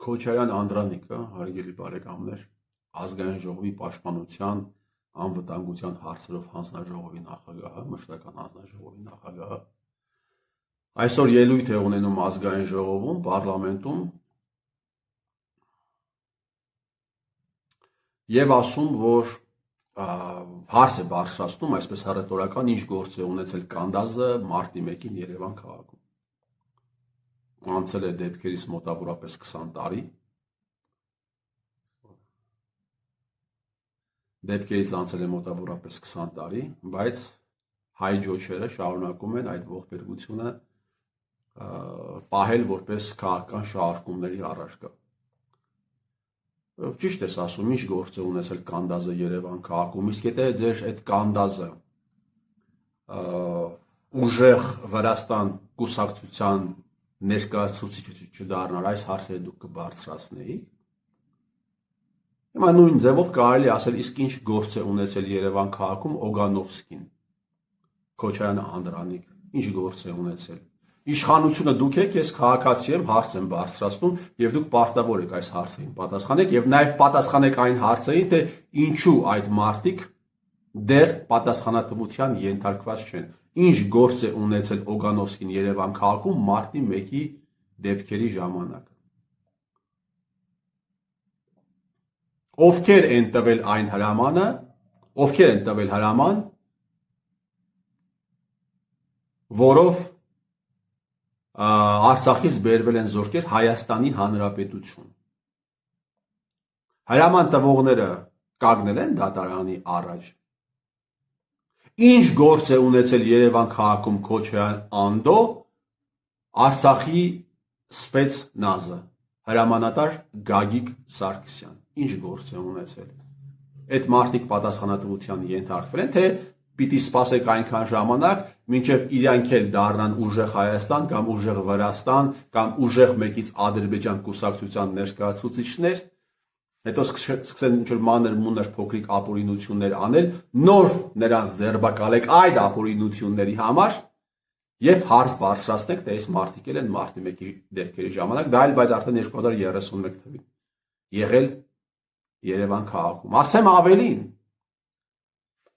Քոչարյան Անդրանիկը, հարգելի բարեկամներ, ազգային ժողովի պաշտպանության անվտանգության հարցերով հանձնաժողովի նախագահը, մշտական հանձնաժողովի նախագահը, այսօր ելույթ է ունենում ազգային ժողովում, պարլամենտում եւ ասում, որ հարց է բարձրացնում, այսպես հռետորական, ինչ գործ է ունեցել Կանդազը մարտի 1-ին Երևան քաղաքում։ Անցել է դեպքերից մոտավորապես 20 տարի։ Դեպքերից անցել է մոտավորապես 20 տարի, բայց հայ ջոչերը շարունակում են այդ ողբերգությունը պահել որպես քաղաքական շարժումների առարկա։ Ճիշտ ես ասում, ինչ գործ է ունեցել Կանդազը Երևան քաղաքում, իսկ եթե ձեր այդ Կանդազը ուժեղ Վրաստան կուսակցության ներկայացուցիչ չդառնար, այս հարցերը դուք կբարձրացնեիք։ Հիմա նույն ձևով կարելի ասել, իսկ ինչ գործ է ունեցել Երևան քաղաքում Օգանովսկին, Քոչարյան Անդրանիկ, ինչ գործ է ունեցել։ Իշխանությունը դուք եք, ես քաղաքացի եմ, հարց եմ բարձրացնում եւ դուք պարտավոր եք այս հարցերին պատասխանեք եւ նաեւ պատասխանեք այն հարցերին, թե ինչու այդ մարտիկ դեռ պատասխանատվության ենթարկված չեն։ Ինչ գործ է ունեցել Օգանովսկին Երևան քաղաքում մարտի 1-ի դեպքերի ժամանակ։ Ովքեր են տվել այն հրամանը, ովքեր են տվել հրաման, որով Արցախից բերվել են զորքեր Հայաստանի Հանրապետություն։ Հրաման տվողները կանգնել են դատարանի առաջ։ Ինչ գործ է ունեցել Երևան քաղաքում Քոչարյան Անդո, Արցախի սպեցնազը, հրամանատար Գագիկ Սարգսյան։ Ինչ գործ է ունեցել։ Այդ մարդիկ պատասխանատվության ենթարկվել են, թե պիտի սպասեք այնքան ժամանակ, մինչև իրանք էլ դառնան ուժեղ Հայաստան կամ ուժեղ Վրաստան կամ ուժեղ մեկից Ադրբեջան կուսակցության ներկայացուցիչներ, հետո սկսեն ինչ-որ մանր-մունր փոքրիկ ապօրինություններ անել, նոր նրանց ձերբակալեք այդ ապօրինությունների համար եւ հարց բարձրացնեք, թե այս մարդիկ են մարտի 1-ի դեպքերի ժամանակ, դա էլ բայց արդեն 2031 թվականին եղել Երևան քաղաքում։ Ասեմ ավելին,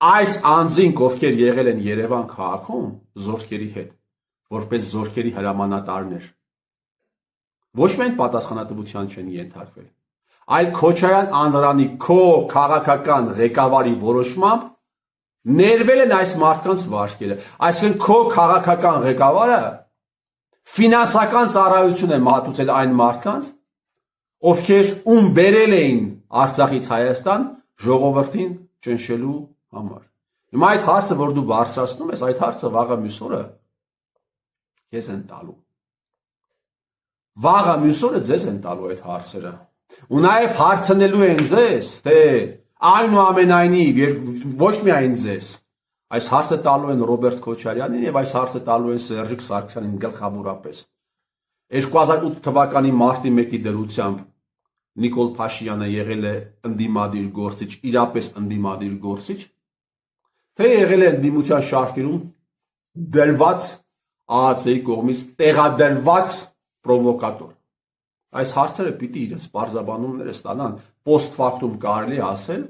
այս անձինք, ովքեր եղել են Երևան քաղաքում զորքերի հետ, որպես զորքերի հրամանատարներ, ոչ միայն պատասխանատվության չեն ենթարկվել, այլ Քոչարյան Անդրանիկ քո քաղաքական ղեկավարի որոշմամբ ներվել են այս մարդկանց վարկերը։ Այսինքն քո քաղաքական ղեկավարը ֆինանսական ծառայություն է մատուցել այն մարդկանց, ովքեր ում բերել էին Արցախից Հայաստան ժողովրդին ճնշելու համար։ Հիմա այդ հարցը, որ դու բարձրացնում ես, այդ հարցը վաղը մյուս օրը քեզ են տալու։ Վաղը մյուս օրը ձեզ են տալու այդ հարցերը։ Ու նաև հարցնելու են ձեզ, թե այնուամենայնիվ ոչ միայն ձեզ, այս հարցը տալու են Ռոբերտ Քոչարյանին եւ այս հարցը տալու են Սերժիկ Սարգսյանին գլխավորապես։ 2008 թվականի մարտի 1-ի դրությամբ Նիկոլ Փաշինյանը եղել է ընդդիմադիր գործիչ, իրապես ընդդիմադիր գործիչ, թե եղել է ընդդիմության շարքերում դրված ԱԱՑ-ի կողմից տեղադրված պրովոկատոր։ Այս հարցերը պիտի իրենց բարձաբանումները ստանան, post factum կարելի ասել,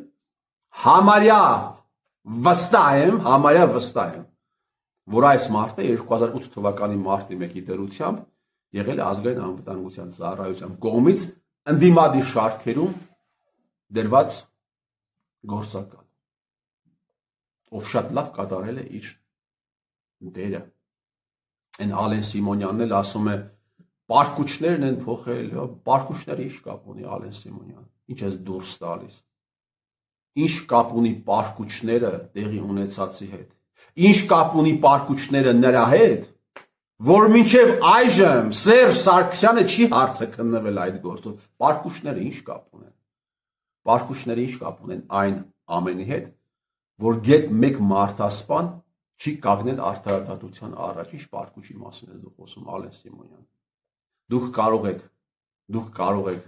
համարյա վստահ եմ, որ այս մարդը 2008 թվականի մարտի 1-ի դրությամբ եղել է ազգային անվտանգության ծառայության կողմից ընդդիմադիր շարքերում դրված գործակալ, ով շատ լավ կատարել է իր դերը։ Այն Ալեն Սիմոնյանն էլ ասում է, պարկուճներն են փոխել, պարկուճները ինչ կապ ունի Ալեն Սիմոնյան, ինչ ես դուրս տալիս, ինչ կապ ունի պարկուճները տեղի ունեցածի հետ, ինչ կապ ունի պարկուճները նրա հետ, որ մինչև այժմ Սերժ Սարգսյանը չի հարցը քննվել այդ գործով, պարկուճները ինչ կապ ունեն, պարկուճները ինչ կապ ունեն այն ամենի հետ, որ գետ մեկ մարդասպան չի կանգնել արդարադատության առաջ, ինչ պարկուճի մասին ես դու խոսում Ալեն Սիմոնյան։ Դուք կարող եք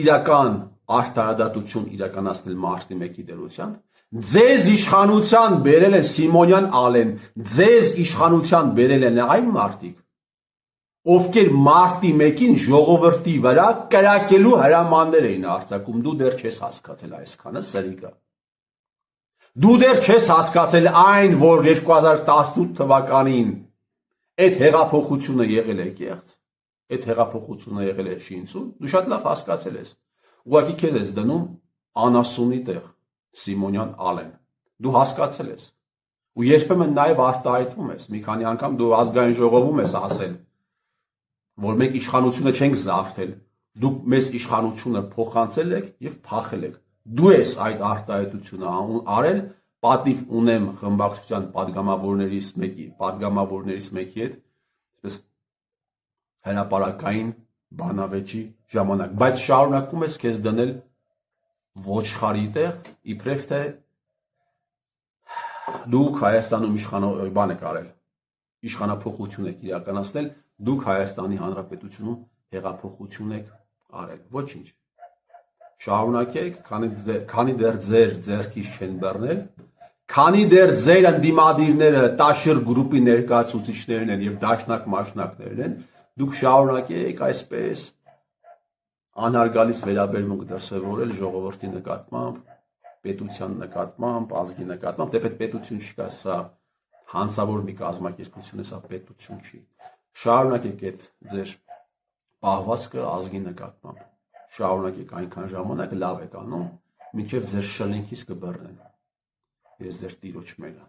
իրական արդարադատություն իրականացնել մարտի 1-ի դրությամբ, ձեզ իշխանության բերել են Սիմոնյան Ալեն, ձեզ իշխանության բերել են այն մարդիկ, ովքեր մարտի 1-ին ժողովրդի վրա կրակելու հրամաններ էին արձակում, դու դեռ չես հասկացել այսքանը, սրիկը։ Դու դեռ չես հասկացել այն, որ 2018 թվականին այդ հեղափոխությունը եղել է կեղծ, այդ հեղափոխությունը եղել է շինցուն, դու շատ լավ հասկացել ես։ Ուղղակի քեզ ես դնում անասունի տեղ, Սիմոնյան Ալեն։ Դու հասկացել ես։ Ու երբեմն նաև արտահայտվում ես, մի քանի անգամ դու ազգային ժողովում ես ասել, որ մենք իշխանությունը չենք զավթել, դուք մեզ իշխանությունը փոխանցել եք եւ փախել եք։ Դու ես այդ արտահայտությունը արել, պատիվ ունեմ խմբակցության падգամավորներից մեկի հետ, այսպես հրապարակային բանավեճի ժամանակ, բայց շարունակում ես քեզ դնել ոչխարի տեղ, իբրև թե դուք Հայաստանում բան եք արել, իշխանափոխություն եք իրականացնել, դուք Հայաստանի Հանրապետությունում հեղափոխություն եք արել, ոչինչ։ Շարունակեք, քանի դեռ ձեր ձեռքից չեն բռնել, քանի դեռ ձեր ընդդիմադիրները Տաշիր գրուպի ներկայացուցիչներն են եւ դաշնակ մաշնակներն են, դուք շարունակեք այսպես անհարգալից վերաբերմունք դրսևորել ժողովրդի նկատմամբ, պետության նկատմամբ, ազգի նկատմամբ, դեպի պետություն չկա, սա հանցավոր մի կազմակերպություն է, սա պետություն չի։ Շարունակեք այդ ձեր պահվածքը ազգի նկատմամբ։ Շարունակեք այնքան ժամանակ լավ եք անում, մինչև ձեր շլինքից կբռնեն։ Ես ձեր տիրոջ մենը։